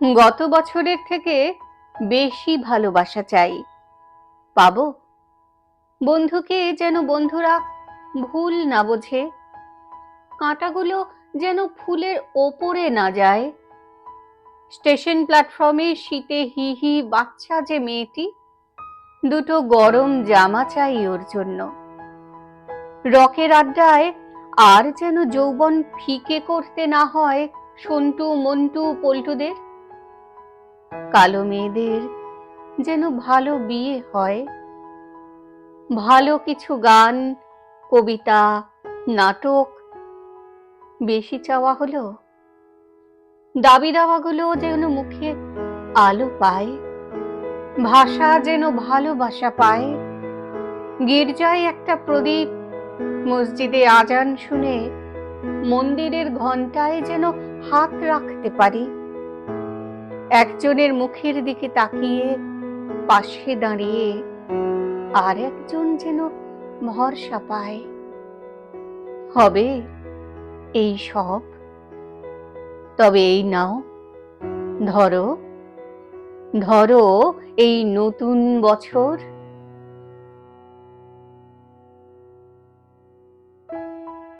গত বছরের থেকে বেশি ভালোবাসা চাই, পাবো? বন্ধুকে যেন বন্ধুরা ভুল না বোঝে, কাঁটাগুলো যেন ফুলের ওপরে না যায়। স্টেশন প্ল্যাটফর্মে শীতে হি হি বাচ্চা যে মেয়েটি, দুটো গরম জামা চাই ওর জন্য। রকের আড্ডায় আর যেন যৌবন ফিকে করতে না হয় সন্টু মন্টু পল্টুদের। কালো মেয়েদের যেন ভালো বিয়ে হয়, ভালো কিছু গান, কবিতা, নাটক। বেশি চাওয়া হলো দাবি দাওয়াগুলো যেন মুখে আলো পায়, ভাষা যেন ভালোবাসা পায়। গির্জায় একটা প্রদীপ, মসজিদে আজান শুনে মন্দিরের ঘন্টায় যেন হাত রাখতে পারি। একজনের মুখের দিকে তাকিয়ে পাশে দাঁড়িয়ে আর একজন যেন ভরসা পায়। হবে এই সব? তবে এই নাও, ধরো ধরো এই নতুন বছর।